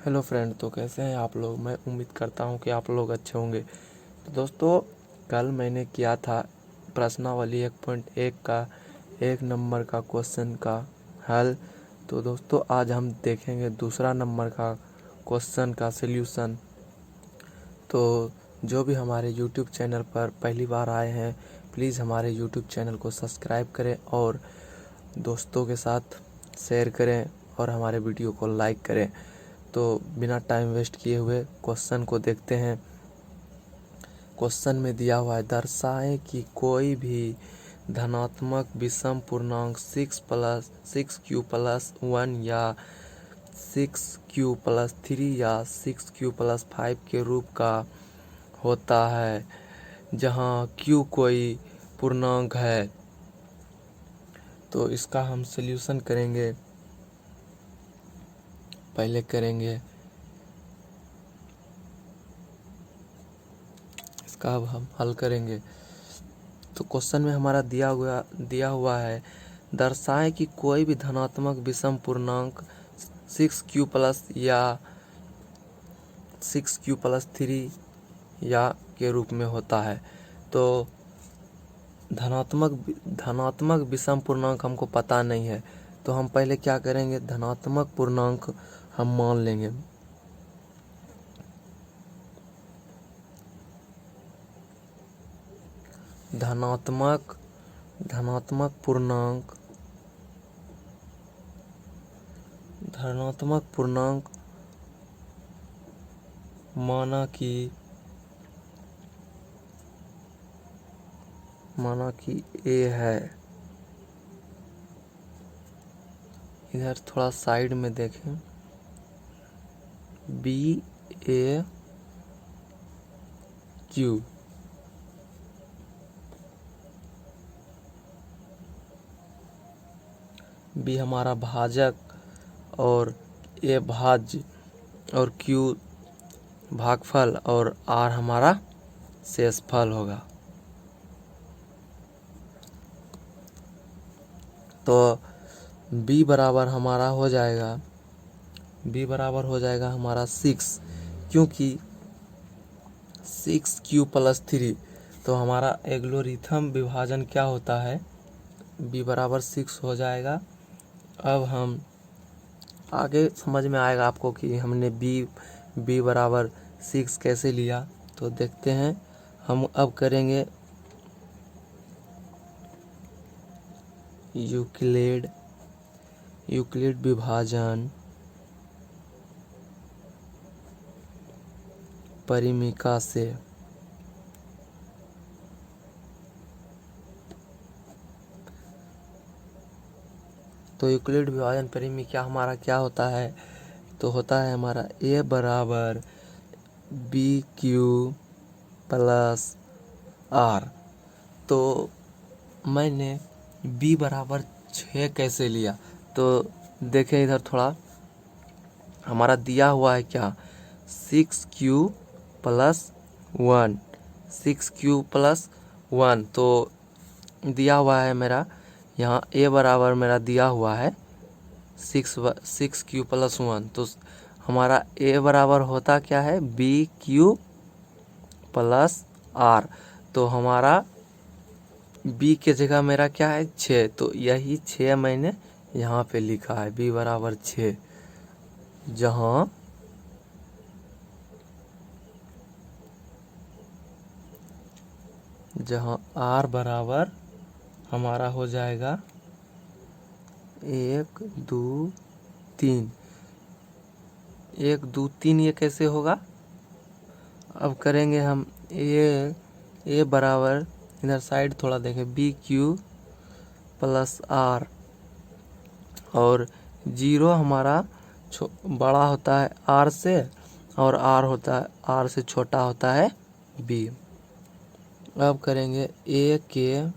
Hello friend, तो कैसे हैं आप लोग। मैं उम्मीद करता हूं कि आप लोग अच्छे होंगे। तो दोस्तों, कल मैंने किया था प्रश्नावली 1.1 का 1 नंबर का क्वेश्चन का हल। तो दोस्तों, आज हम देखेंगे दूसरा नंबर का क्वेश्चन का सल्यूशन। तो जो भी हमारे यूट्यूब चैनल पर पहली बार आए हैं, प्लीज़ हमारे यूट्यूब चैनल को सब्सक्राइब करें और दोस्तों के साथ शेयर करें और हमारे वीडियो को लाइक करें। तो बिना टाइम वेस्ट किए हुए क्वेश्चन को देखते हैं। क्वेश्चन में दिया हुआ है, दर्शाएं कि कोई भी धनात्मक विषम पूर्णांक 6 + 6q + 1 या 6q + 3 या 6q + 5 के रूप का होता है, जहां q कोई पूर्णांक है। तो इसका हम सल्यूशन करेंगे। पहले करेंगे इसका, अब हम हल करेंगे। तो क्वेश्चन में हमारा दिया हुआ है, दर्शाएं कि कोई भी धनात्मक विषम पूर्णांक 6q+ या 6q + 3 या के रूप में होता है। तो धनात्मक विषम पूर्णांक हमको पता नहीं है, तो हम पहले क्या करेंगे, धनात्मक पूर्णांक हम मान लेंगे। धनात्मक पूर्णांक माना कि a है। इधर थोड़ा साइड में देखें, BAQ B हमारा भाजक और A भाज्य और Q भागफल और R हमारा शेषफल होगा। तो B बराबर हमारा हो जाएगा हमारा 6, क्योंकि 6q + 3। तो हमारा एल्गोरिथम विभाजन क्या होता है, B बराबर 6 हो जाएगा। अब हम आगे समझ में आएगा आपको कि हमने B बराबर 6 कैसे लिया। तो देखते हैं, हम अब करेंगे यूक्लिड विभाजन परिमिका से। तो यूक्लिड विभाजन परिमिका हमारा क्या होता है, तो होता है हमारा A बराबर BQ + R। तो मैंने B बराबर 6 कैसे लिया, तो देखें इधर थोड़ा, हमारा दिया हुआ है क्या, 6q + 1 6q + 1। तो दिया हुआ है मेरा यहाँ A बराबर मेरा दिया हुआ है 6q + 1। तो हमारा A बराबर होता क्या है, BQ + R। तो हमारा B के जगह मेरा क्या है, 6। तो यही 6 मैंने यहाँ पे लिखा है, B बराबर 6, जहाँ R बराबर हमारा हो जाएगा 1 2 3। 1 2 3 ये कैसे होगा, अब करेंगे हम A बराबर, इधर साइड थोड़ा देखें, BQ + R और 0 हमारा बड़ा होता है R से, और R से छोटा होता है B। अब करेंगे A के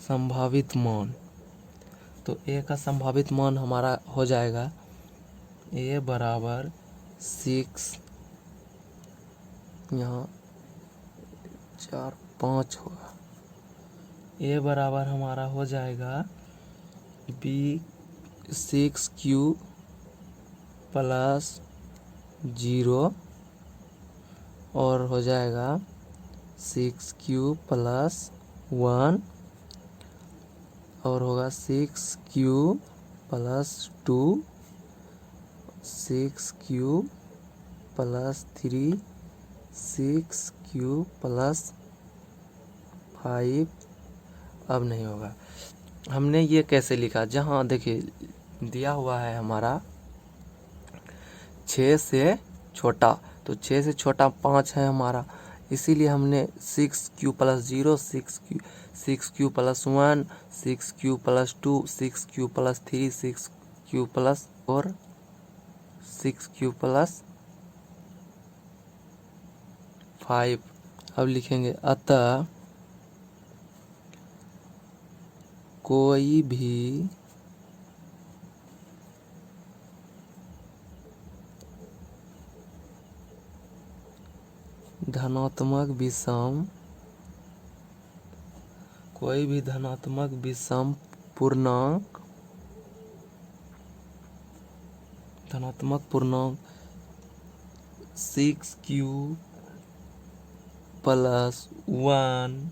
संभावित मान। तो A का संभावित मान हमारा हो जाएगा A बराबर 6, यहाँ 4 5 होगा। ए बराबर हमारा हो जाएगा B6Q प्लस 0 और हो जाएगा 6Q प्लस 1 और होगा 6Q plus 2 6Q plus 3 6Q plus 5। अब नहीं होगा। हमने ये कैसे लिखा, जहाँ देखिए दिया हुआ है हमारा 6 से छोटा, तो 6 से छोटा 5 है हमारा, इसीलिए हमने 6Q plus 0 6Q plus 1 6Q plus 2 6Q plus 3 6Q plus 4 6Q plus 5। अब लिखेंगे अतः कोई भी धनात्मक विषम पूर्णांक 6Q प्लस 1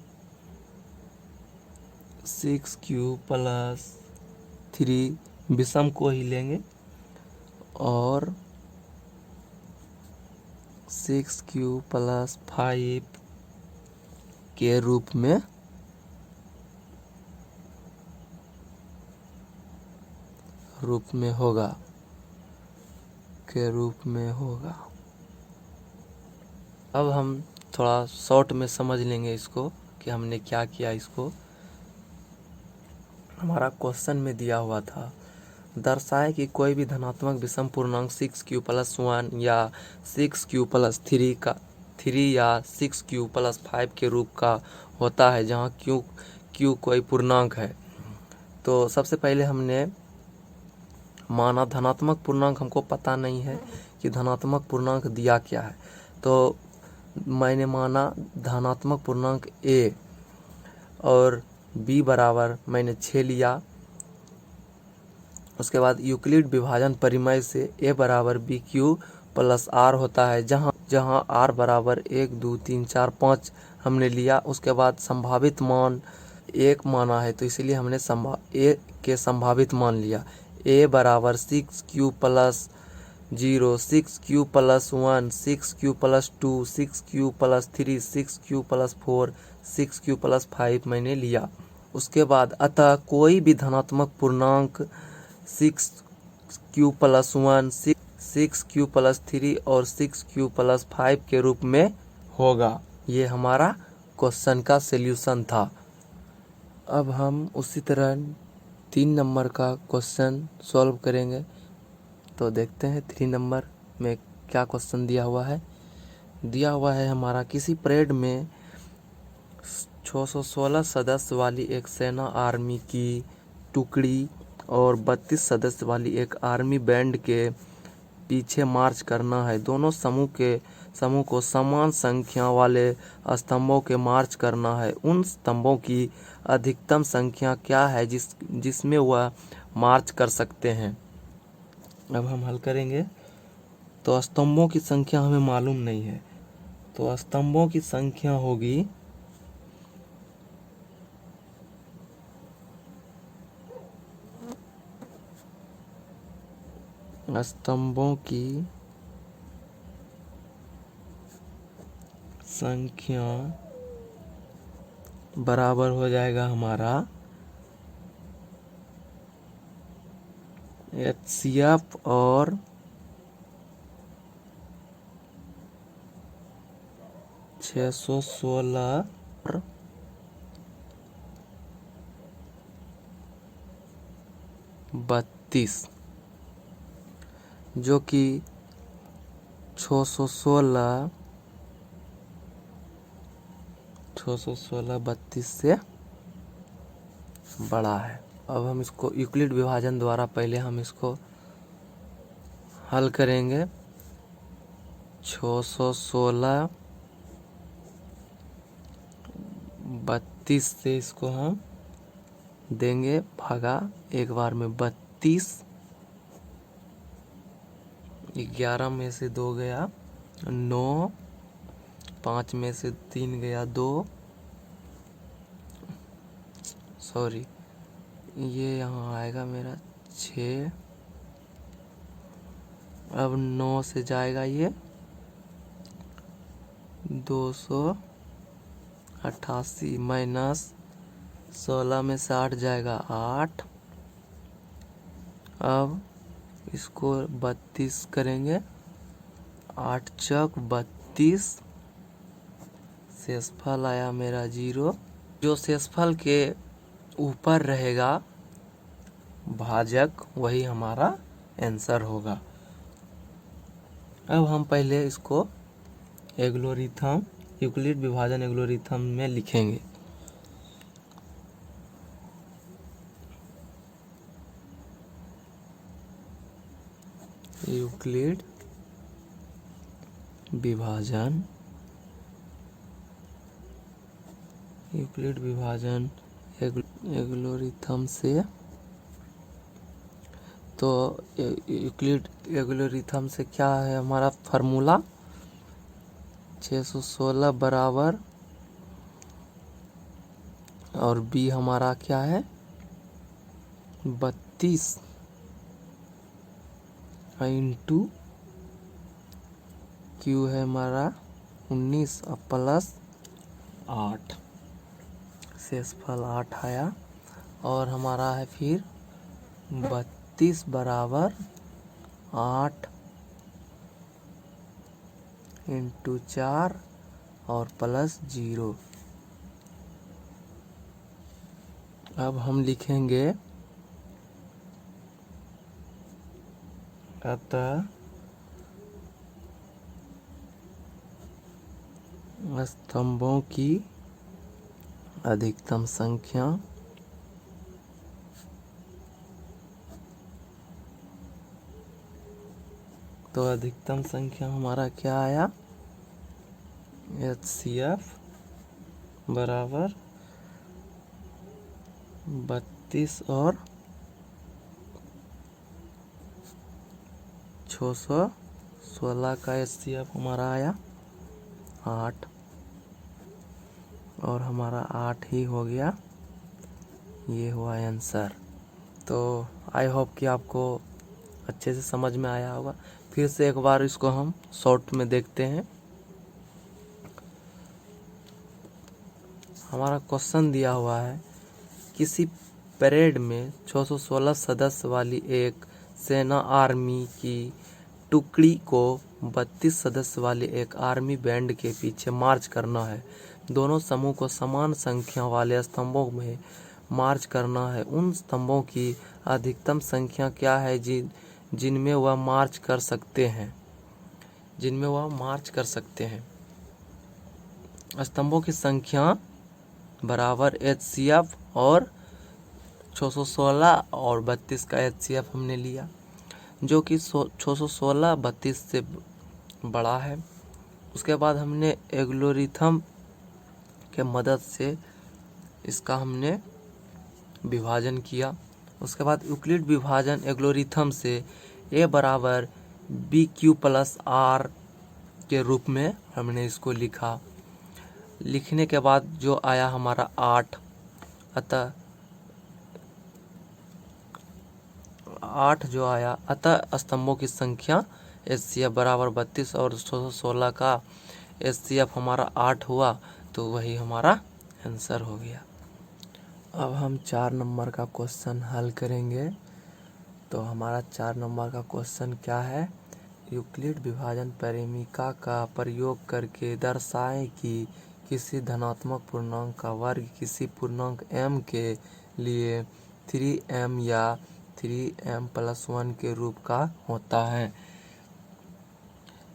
6Q प्लस 3 विषम को ही लेंगे और 6Q प्लस 5 के रूप में होगा। अब हम थोड़ा शॉर्ट में समझ लेंगे इसको कि हमने क्या किया। इसको हमारा क्वेश्चन में दिया हुआ था, दर्शाए कि कोई भी धनात्मक विषम पूर्णांक 6Q प्लस 1 या 6Q प्लस 3 या 6Q प्लस 5 के रूप का होता है, जहाँ Q कोई पूर्णांक है। तो सबसे पहले हमने माना धनात्मक पूर्णांक, हमको पता नहीं है कि धनात्मक पूर्णांक दिया क्या है, तो मैंने माना धनात्मक पूर्णांक A और B बराबर मैंने 6 लिया। उसके बाद यूक्लिड विभाजन परिमेय से A बराबर BQ प्लस R होता है, जहाँ R बराबर 1 2 3 4 5 हमने लिया। उसके बाद संभावित मान 1 माना है, तो इसीलिए हमने A के संभावित मान लिया। A बराबर 6Q plus 0 6Q plus 1 6Q plus 2 6Q plus 3 6Q plus 4 6Q plus 5 मैंने लिया। उसके बाद अतः कोई भी धनात्मक पूर्णांक 6Q प्लस 1 6Q प्लस 3 और 6Q प्लस 5 के रूप में होगा। ये हमारा क्वेश्चन का सल्यूशन था। अब हम उसी तरह 3 नंबर का क्वेश्चन सॉल्व करेंगे। तो देखते हैं 3 नंबर में क्या क्वेश्चन दिया हुआ है। हमारा किसी परेड में 616 सदस्य वाली एक सेना आर्मी की टुकड़ी और 32 सदस्य वाली एक आर्मी बैंड के पीछे मार्च करना है। दोनों समूह को समान संख्या वाले स्तंभों के मार्च करना है। उन स्तंभों की अधिकतम संख्या क्या है जिसमें वह मार्च कर सकते हैं। अब हम हल करेंगे। तो स्तंभों की संख्या हमें मालूम नहीं है, तो स्तंभों की संख्या होगी बराबर हो जाएगा हमारा HCF और 616 32, जो कि 616 32 से बड़ा है। अब हम इसको यूक्लिड विभाजन द्वारा पहले हम इसको हल करेंगे। 616 32 से इसको हम देंगे भागा एक बार में 32। 11 में से 2 गया 9, 5 में से 3 गया 2, सॉरी ये यहाँ आएगा मेरा 6। अब 9 से जाएगा ये 288 माइनस 16 में से 8 जाएगा 8। अब इसको 32 करेंगे, 8 चौक 32। शेषफल आया मेरा 0। जो शेषफल के ऊपर रहेगा भाजक वही हमारा आंसर होगा। अब हम पहले इसको एल्गोरिथम यूक्लिड विभाजन एल्गोरिथम में लिखेंगे। यूक्लिड विभाजन एल्गोरिथम से, तो यूक्लिड एल्गोरिथम से क्या है हमारा फार्मूला 616 बराबर, और बी हमारा क्या है 32 इंटू क्यू है हमारा 19 और प्लस 8। शेषफल 8 आया। और हमारा है फिर 32 बराबर 8 इंटू 4 और प्लस 0। अब हम लिखेंगे अतः स्तंभों की अधिकतम संख्या तो अधिकतम संख्या हमारा क्या आया HCF बराबर 32 और 616 का HCF हमारा आया 8, और हमारा 8 ही हो गया। ये हुआ आंसर। तो आई होप कि आपको अच्छे से समझ में आया होगा। फिर से एक बार इसको हम शॉर्ट में देखते हैं। हमारा क्वेश्चन दिया हुआ है किसी परेड में 616 सदस्य वाली एक सेना आर्मी की टुकड़ी को 32 सदस्य वाले एक आर्मी बैंड के पीछे मार्च करना है। दोनों समूह को समान संख्या वाले स्तंभों में मार्च करना है। उन स्तंभों की अधिकतम संख्या क्या है जिनमें वह मार्च कर सकते हैं। स्तंभों की संख्या बराबर HCF और 616 और 32 का HCF हमने लिया, जो कि 616 32 से बड़ा है। उसके बाद हमने एल्गोरिथम के मदद से इसका हमने विभाजन किया। उसके बाद यूक्लिड विभाजन एल्गोरिथम से A बराबर BQ प्लस R के रूप में हमने इसको लिखा। लिखने के बाद जो आया हमारा 8, अतः 8 जो आया, अतः स्तंभों की संख्या HCF बराबर 32 और 616 का HCF हमारा 8 हुआ, तो वही हमारा आंसर हो गया। अब हम 4 नंबर का क्वेश्चन हल करेंगे। तो हमारा 4 नंबर का क्वेश्चन क्या है, यूक्लिड विभाजन परिमिका का प्रयोग करके दर्शाएं कि किसी धनात्मक पूर्णांक का वर्ग किसी पूर्णांक m के लिए 3m या 3m+1 के रूप का होता है।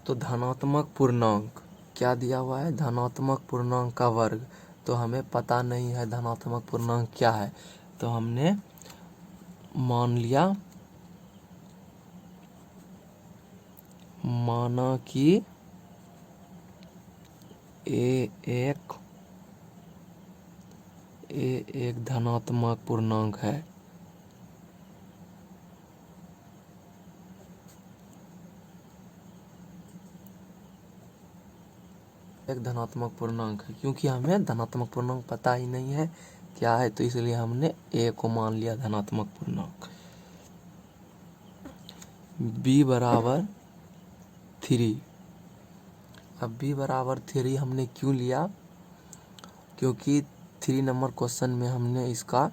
तो धनात्मक पूर्णांक क्या दिया हुआ है, धनात्मक पूर्णांक का वर्ग। तो हमें पता नहीं है धनात्मक पूर्णांक क्या है, तो हमने माना कि a एक ए एक धनात्मक पूर्णांक है। एक धनात्मक पूर्णांक है, क्योंकि हमें धनात्मक पूर्णांक पता ही नहीं है क्या है, तो इसलिए हमने ए को मान लिया धनात्मक पूर्णांक। b बराबर 3। अब b बराबर 3 हमने क्यों लिया, क्योंकि 3 नंबर क्वेश्चन में हमने इसका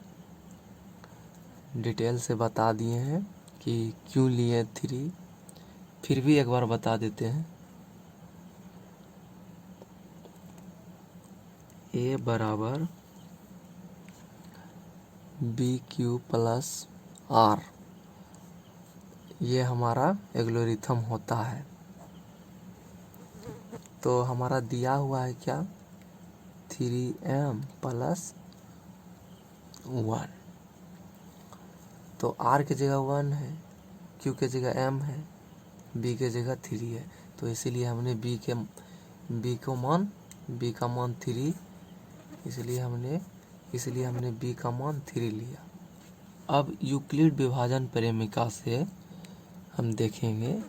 डिटेल से बता दिए हैं कि क्यों लिए 3। फिर भी एक बार बता देते हैं। a बराबर BQ प्लस R, ये हमारा एल्गोरिथम होता है। तो हमारा दिया हुआ है क्या, 3m प्लस 1। तो R की जगह 1 है, Q की जगह m है, B की जगह 3 है, तो इसीलिए हमने B का मान 3, इसलिए हमने B का मान 3 लिया। अब यूक्लिड विभाजन प्रेमिका से हम देखेंगे।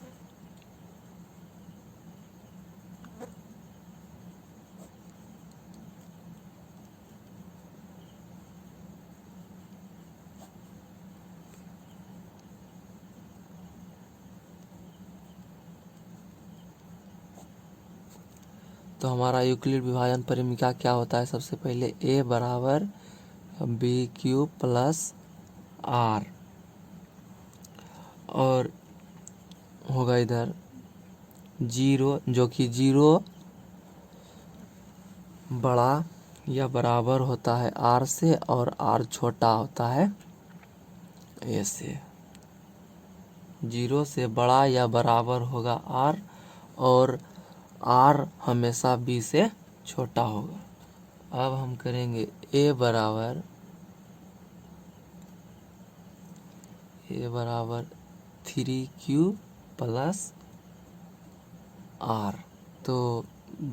तो हमारा यूक्लिड विभाजन परिमिका क्या होता है, सबसे पहले a बराबर BQ प्लस R, और होगा इधर 0, जो कि 0 बड़ा या बराबर होता है R से, और R छोटा होता है A से। 0 से बड़ा या बराबर होगा R, और R हमेशा B से छोटा होगा। अब हम करेंगे A बराबर 3Q प्लस R। तो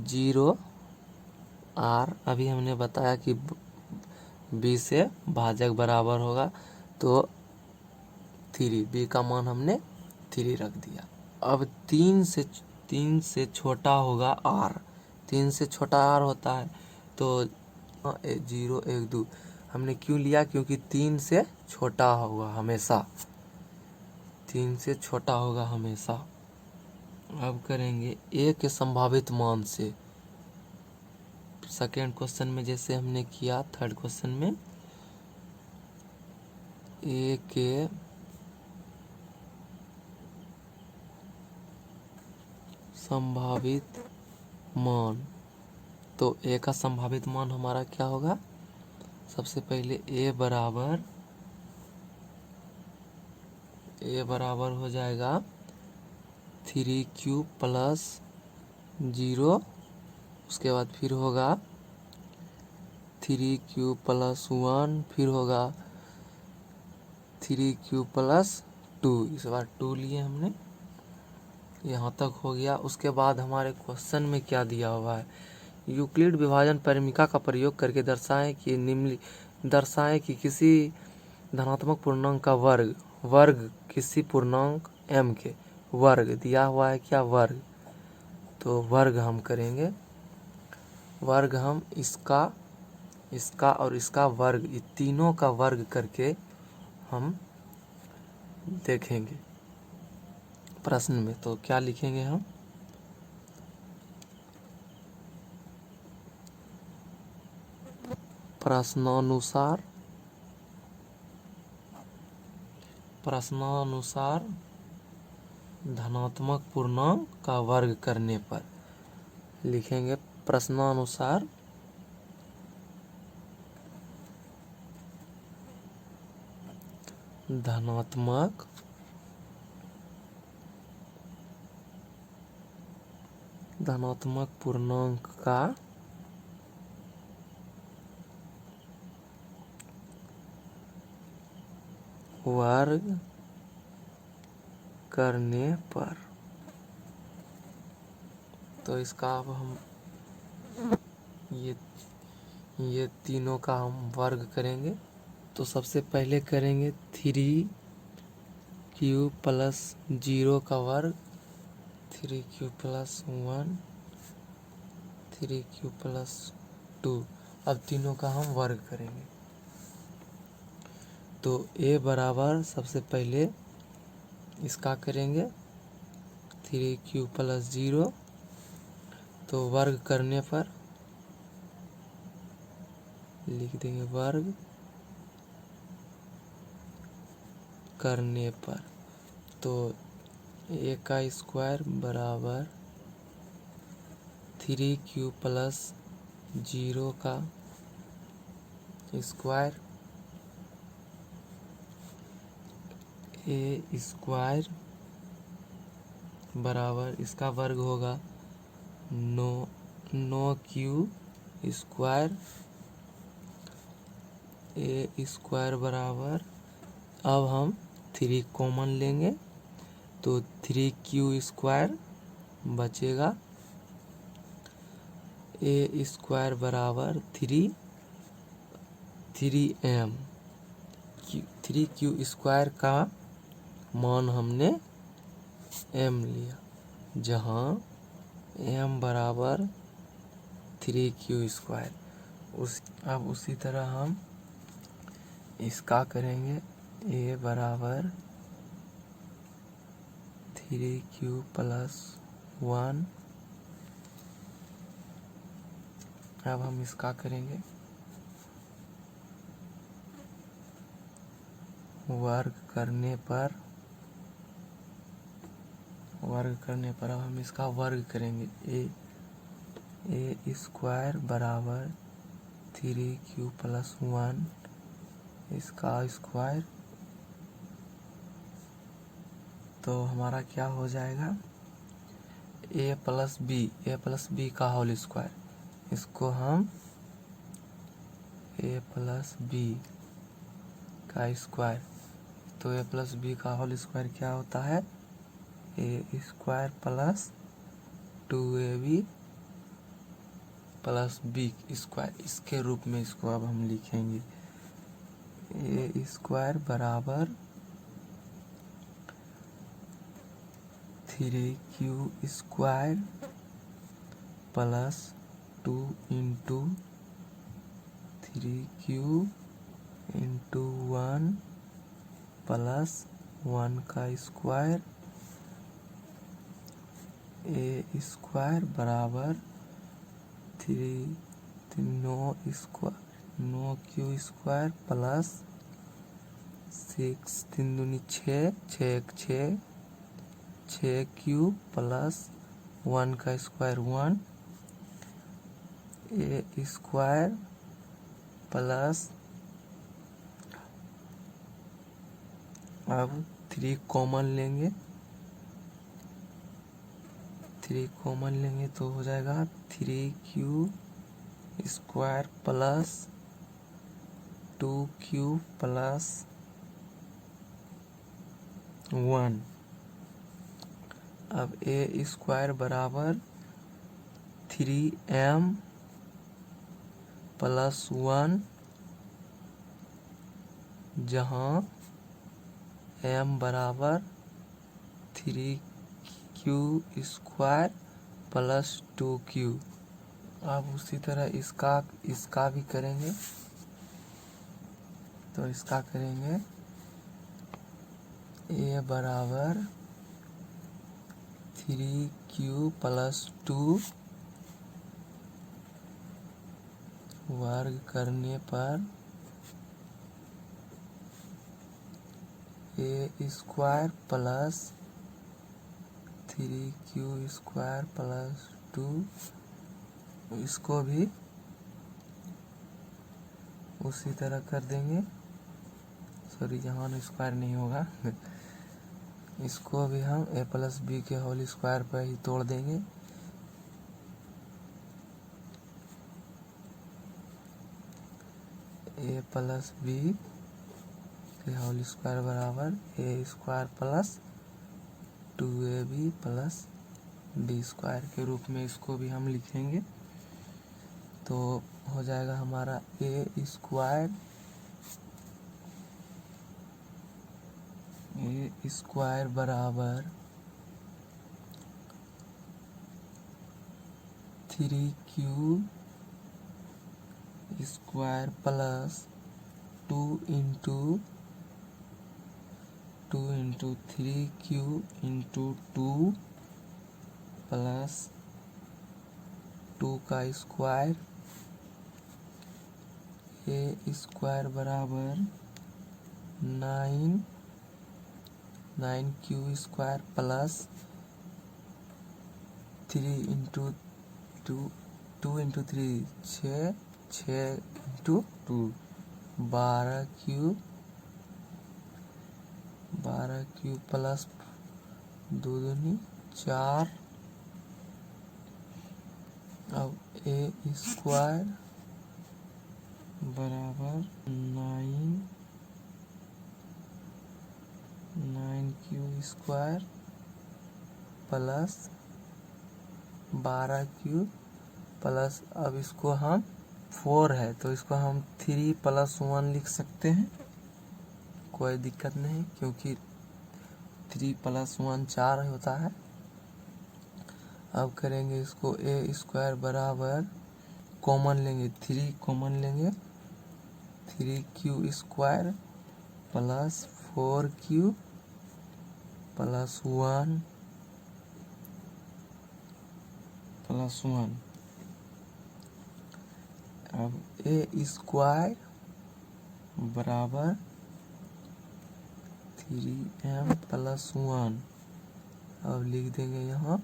0 R, अभी हमने बताया कि B से भाजक बराबर होगा, तो 3, B का मान हमने 3 रख दिया। अब 3 से छोटा होगा R, 3 से छोटा R होता है, तो 0 1 2 हमने क्यों लिया, क्योंकि 3 से छोटा होगा हमेशा, 3 से छोटा होगा हमेशा। अब करेंगे A के संभावित मान से। सेकेंड क्वेश्चन में जैसे हमने किया, थर्ड क्वेश्चन में A के संभावित मान। तो A का संभावित मान हमारा क्या होगा, सबसे पहले A बराबर हो जाएगा 3Q प्लस 0, उसके बाद फिर होगा 3Q प्लस 1, फिर होगा 3Q प्लस 2, इस बार 2 लिए हमने, यहाँ तक हो गया। उसके बाद हमारे क्वेश्चन में क्या दिया हुआ है, यूक्लिड विभाजन परिमिका का प्रयोग करके दर्शाएं कि किसी धनात्मक पूर्णांक का वर्ग किसी पूर्णांक m के वर्ग, दिया हुआ है क्या, वर्ग। तो वर्ग हम करेंगे, वर्ग हम इसका और इसका वर्ग, ये तीनों का वर्ग करके हम देखेंगे प्रश्न में। तो क्या लिखेंगे हम, प्रश्नानुसार धनात्मक पूर्णांक का वर्ग करने पर लिखेंगे, प्रश्नानुसार धनात्मक पूर्णांक का वर्ग करने पर। तो इसका अब हम ये तीनों का हम वर्ग करेंगे। तो सबसे पहले करेंगे 3 क्यूब प्लस 0 का वर्ग, 3 क्यूब प्लस 1, 3 क्यूब प्लस 2। अब तीनों का हम वर्ग करेंगे। तो a बराबर सबसे पहले इसका करेंगे 3 क्यूब प्लस 0, तो वर्ग करने पर लिख देंगे वर्ग करने पर। तो a का स्क्वायर बराबर 3 क्यूब प्लस 0 का स्क्वायर, a स्क्वायर बराबर इसका वर्ग होगा 9 क्यूब स्क्वायर, a स्क्वायर बराबर, अब हम 3 कॉमन लेंगे तो 3 क्यू स्क्वायर बचेगा, a स्क्वायर बराबर 3m। 3 क्यू स्क्वायर का मान हमने m लिया, जहाँ m बराबर 3 क्यू स्क्वायर। अब उसी तरह हम इसका करेंगे a बराबर 3 क्यू प्लस 1। अब हम इसका करेंगे वर्ग करने पर अब हम इसका वर्ग करेंगे। a स्क्वायर बराबर 3 क्यू प्लस 1 इसका स्क्वायर, तो हमारा क्या हो जाएगा a प्लस बी का होल स्क्वायर। इसको हम a प्लस बी का स्क्वायर, तो a प्लस बी का होल स्क्वायर क्या होता है a square plus 2ab plus B square. इसके रूप में इसको अब हम लिखेंगे a स्क्वायर बराबर 3 Q square plus 2 into 3 Q into 1 plus 1 का स्क्वायर, a स्क्वायर बराबर 9 क्यू स्क्वायर प्लस 6 3 दूनी 6, 6 क्यू प्लस 1 का स्क्वायर 1, a स्क्वायर प्लस, अब 3 कॉमन लेंगे तो हो जाएगा 3 Q square plus 2 Q plus 1। अब a स्क्वायर बराबर 3m प्लस 1, जहाँ m बराबर 3 क्यू स्क्वायर प्लस 2 क्यू। अब उसी तरह इसका भी करेंगे, तो इसका करेंगे a बराबर 3 क्यू प्लस 2 वर्ग करने पर a square plus 3 Q square plus 2, इसको भी उसी तरह कर देंगे। सॉरी, यहाँ स्क्वायर नहीं होगा इसको भी हम a प्लस बी के होल स्क्वायर पर ही तोड़ देंगे। a प्लस बी के होल स्क्वायर बराबर a square plus 2ab plus B square के रूप में इसको भी हम लिखेंगे। तो हो जाएगा हमारा ए स्क्वायर बराबर 3 cube square plus 2 into 3 cube into 2 plus 2 का स्क्वायर ए स्क्वायर बराबर 9 Q square plus 2 into 3 6 into 2 12 cube plus 2 दूनी 4। अब ए स्क्वायर बराबर 9 Q square plus 12 cube plus, अब इसको हम 4 है तो इसको हम 3 + 1 लिख सकते हैं, कोई दिक्कत नहीं, क्योंकि 3 + 1 4 होता है। अब करेंगे इसको ए स्क्वायर बराबर कॉमन लेंगे 3 कॉमन लेंगे 3 Q square plus 4 Q plus 1 plus 1। अब ए स्क्वायर बराबर 3m प्लस 1। अब लिख देंगे यहाँ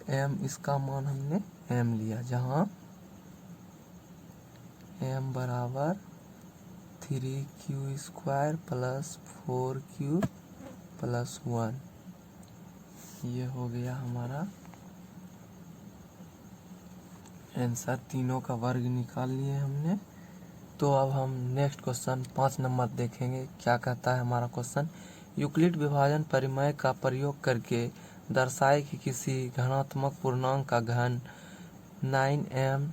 m, इसका मान हमने m लिया, जहाँ m बराबर 3 Q square plus 4 Q plus 1। ये हो गया हमारा आंसर, तीनों का वर्ग निकाल लिए हमने। तो अब हम नेक्स्ट क्वेश्चन 5 नंबर देखेंगे, क्या कहता है हमारा क्वेश्चन। यूक्लिड विभाजन परिमेय का प्रयोग करके दर्शाए कि किसी घनात्मक पूर्णांक का घन 9m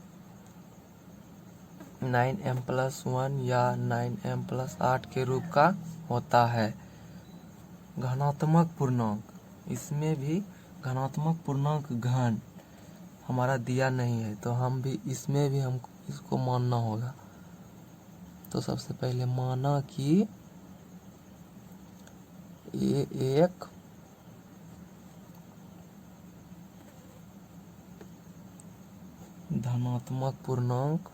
प्लस 1 या 9m प्लस 8 के रूप का होता है। घनात्मक पूर्णांक, इसमें भी घनात्मक पूर्णांक घन हमारा दिया नहीं है, तो हम भी इसमें भी हम इसको मानना होगा। तो सबसे पहले माना कि ये एक धनात्मक पूर्णांक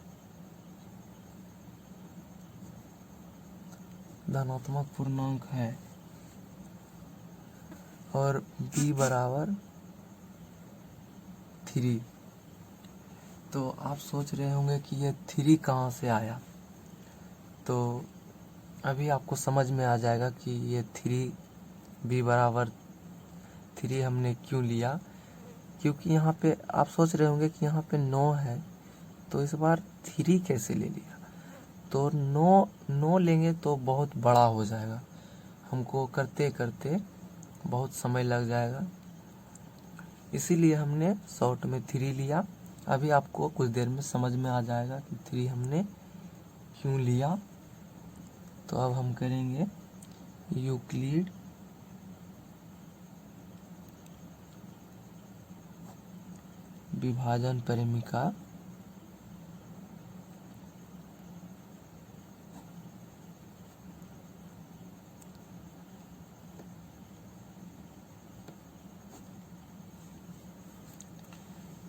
है और b बराबर 3। तो आप सोच रहे होंगे कि ये 3 कहाँ से आया, तो अभी आपको समझ में आ जाएगा कि ये 3b बराबर 3 हमने क्यों लिया। क्योंकि यहाँ पे आप सोच रहे होंगे कि यहाँ पे 9 है, तो इस बार 3 कैसे ले लिया। तो 9 लेंगे तो बहुत बड़ा हो जाएगा, हमको करते करते बहुत समय लग जाएगा, इसीलिए हमने शॉर्ट में 3 लिया। अभी आपको कुछ देर में समझ में आ जाएगा कि 3 हमने क्यों लिया। तो अब हम करेंगे यूक्लिड विभाजन परिमिका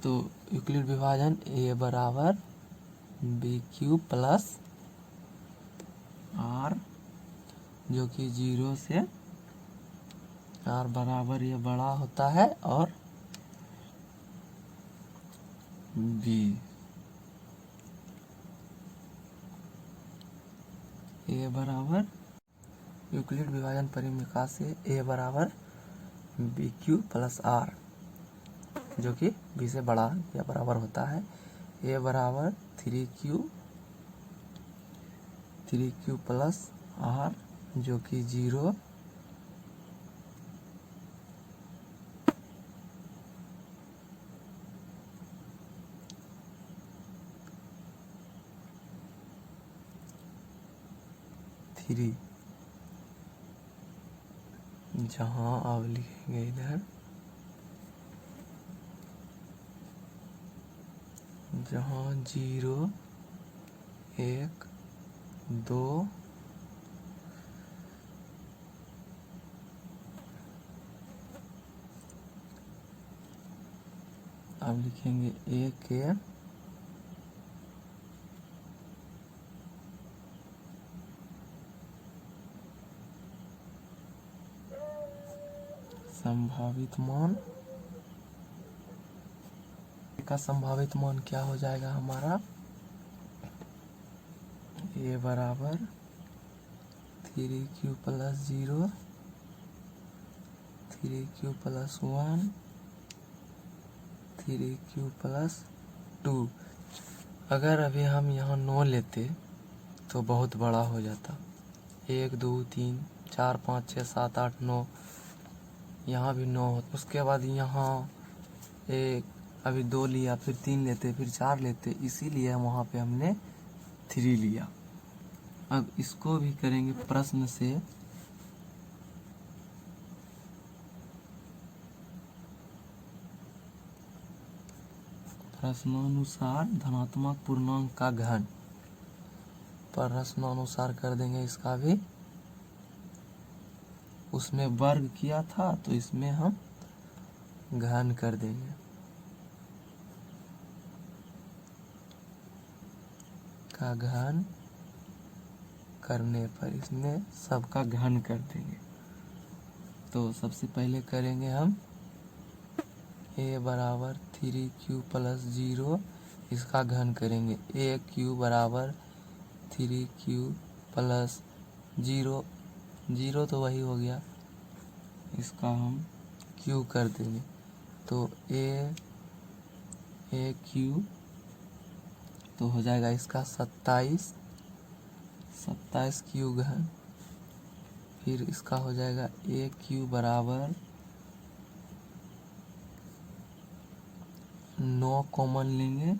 तो यूक्लिड विभाजन ए बराबर BQ प्लस R, जो कि 0 से R बराबर ये बड़ा होता है, और B ए बराबर यूक्लिड विभाजन परिमिका से ए बराबर BQ प्लस R, जो कि b से बड़ा या बराबर होता है। a बराबर 3q प्लस r, जो कि 0 0 3, जहाँ अब लिखेंगे इधर, जहाँ 0, 1, 2, अब लिखेंगे A के संभावित मान, का संभावित मान क्या हो जाएगा हमारा, A बराबर 3q plus 0, 3q plus 1, 3q plus 2। अगर अभी हम यहाँ 9 लेते तो बहुत बड़ा हो जाता, 1 2 3 4 5 6 7 8 9, यहाँ भी 9 होता। उसके बाद यहाँ एक, अभी 2 लिया, फिर 3 लेते, फिर 4 लेते, इसीलिए वहाँ पे हमने 3 लिया। अब इसको भी करेंगे प्रश्न से, प्रश्नानुसार धनात्मक पूर्णांक का घन, प्रश्नानुसार कर देंगे इसका भी। उसमें वर्ग किया था तो इसमें हम घन कर देंगे, का घन करने पर इसमें सबका घन कर देंगे। तो सबसे पहले करेंगे हम a बराबर 3q प्लस 0, इसका घन करेंगे। aq बराबर 3q प्लस 0, 0 तो वही हो गया, इसका हम q कर देंगे। तो aq तो हो जाएगा इसका 27 q घन। फिर इसका हो जाएगा aq बराबर 9 कॉमन लेंगे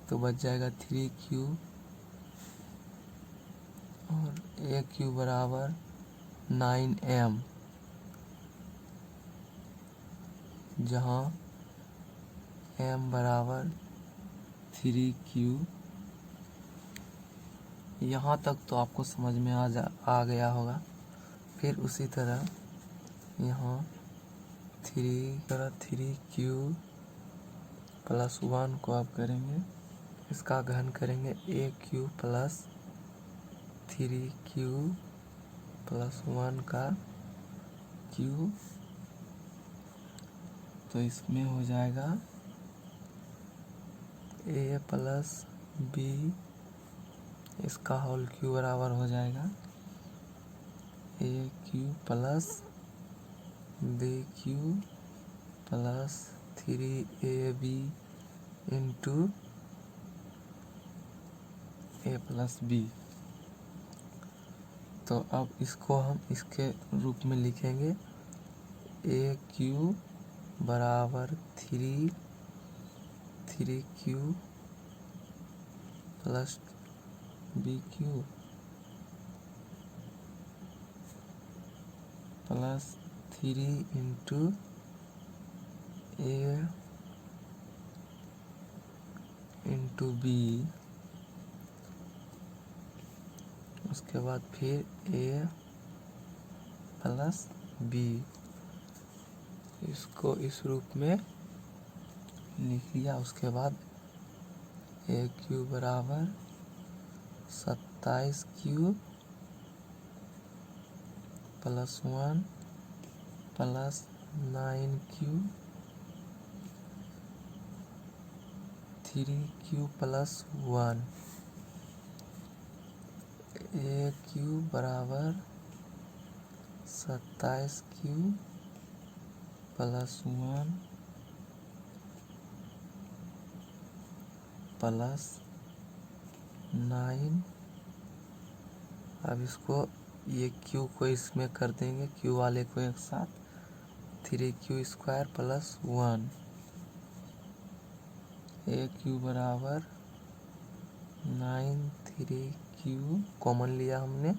तो बच जाएगा 3q, और aq बराबर 9m, जहाँ m बराबर 3q। यहाँ तक तो आपको समझ में आ गया होगा। फिर उसी तरह यहाँ 3q प्लस 1 को आप करेंगे, इसका घन करेंगे। aq प्लस 3q प्लस 1 का q, तो इसमें हो जाएगा a प्लस b, इसका होल क्यू बराबर हो जाएगा aq plus bq plus 3ab into a plus b। तो अब इसको हम इसके रूप में लिखेंगे, aq बराबर 3q plus bq plus 3 into a into b, उसके बाद फिर a प्लस b। इसको इस रूप में लिख लिया। उसके बाद aq बराबर 27q plus 1 plus 9q, 3q plus 1, aq बराबर 27q प्लस 1 प्लस 9। अब इसको ये q को इसमें कर देंगे, q वाले को एक साथ, 3q स्क्वायर प्लस 1, aq बराबर 9 3q क्यू कॉमन लिया हमने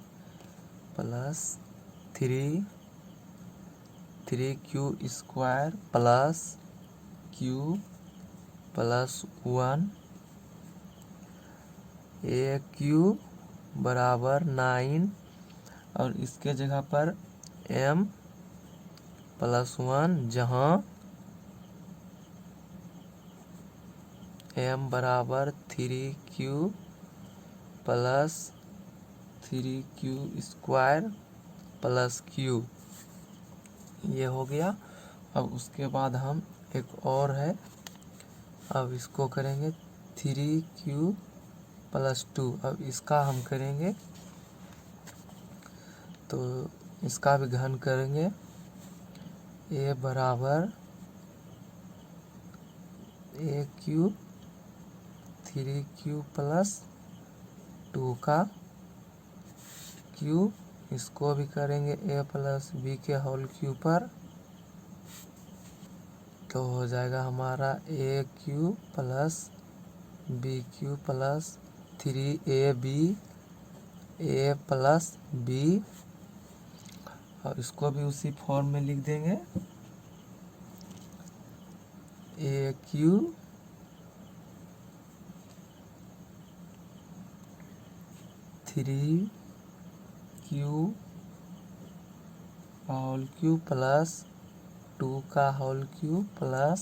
plus 3 Q square plus Q plus 1 ए क्यू बराबर 9 और इसके जगह पर m प्लस 1 जहाँ m बराबर 3q plus 3q square plus q, ये हो गया। अब उसके बाद हम एक और है, अब इसको करेंगे 3q प्लस 2। अब इसका हम करेंगे तो इसका भी घन करेंगे। a बराबर ए क्यू 3q प्लस 2 का q, इसको भी करेंगे a प्लस बी के होल क्यू पर, तो हो जाएगा हमारा a cube plus b cube plus 3ab a plus b, और इसको भी उसी फॉर्म में लिख देंगे a cube three cube whole cube plus 2 का whole cube plus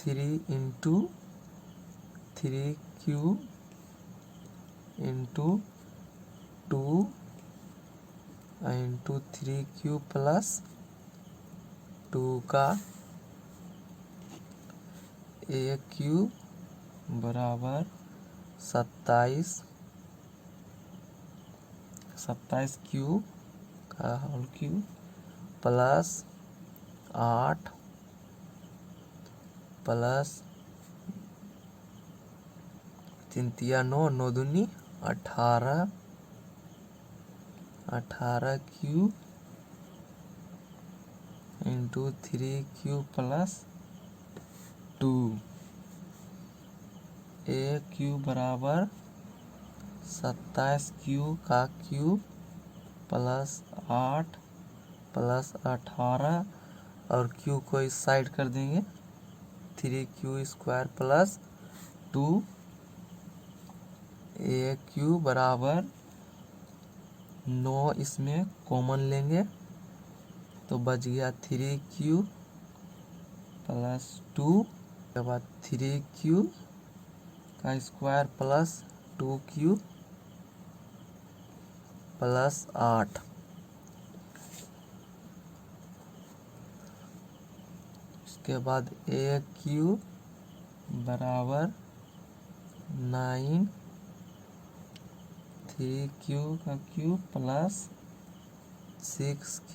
3 into 3q into 2 into 3q plus 2 का ए क्यू बराबर 27 क्यू का होल क्यू प्लस 8 प्लस 3 9 9 दूनी 18 क्यू इंटू 3q प्लस 2 ए क्यू बराबर 27 क्यू का क्यू प्लस 8 प्लस 18 और Q को इस साइड कर देंगे 3q स्क्वायर प्लस 2 ए क्यू बराबर 9, इसमें कॉमन लेंगे तो बच गया 3q प्लस 2 के बाद 3q का स्क्वायर प्लस 2q प्लस 8। इसके बाद ए क्यू बराबर 9 3q का क्यू प्लस 6q,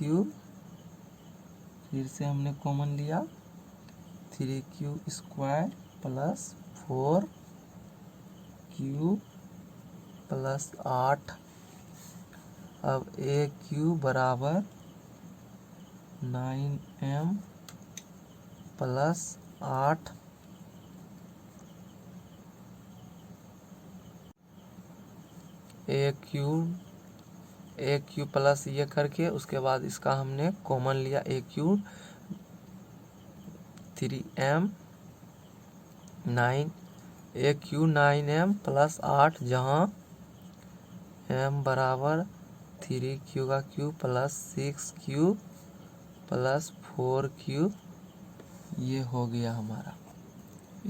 फिर से हमने कॉमन लिया 3q square plus 4q plus 8। अब ए क्यू बराबर 9m प्लस 8 ए क्यू प्लस ये करके उसके बाद इसका हमने कॉमन लिया ए क्यू 3m 9 ए क्यू 9m प्लस 8 जहाँ m बराबर 3q का Q plus 6q plus 4q, ये हो गया हमारा।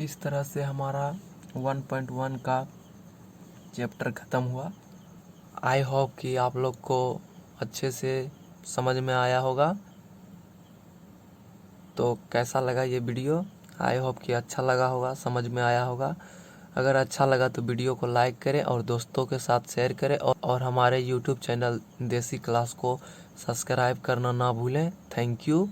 इस तरह से हमारा 1.1 का चैप्टर ख़त्म हुआ। आई होप कि आप लोग को अच्छे से समझ में आया होगा। तो कैसा लगा ये वीडियो? आई होप कि अच्छा लगा होगा, समझ में आया होगा। अगर अच्छा लगा तो वीडियो को लाइक करें और दोस्तों के साथ शेयर करें और हमारे यूट्यूब चैनल देसी क्लास को सब्सक्राइब करना ना भूलें। Thank you.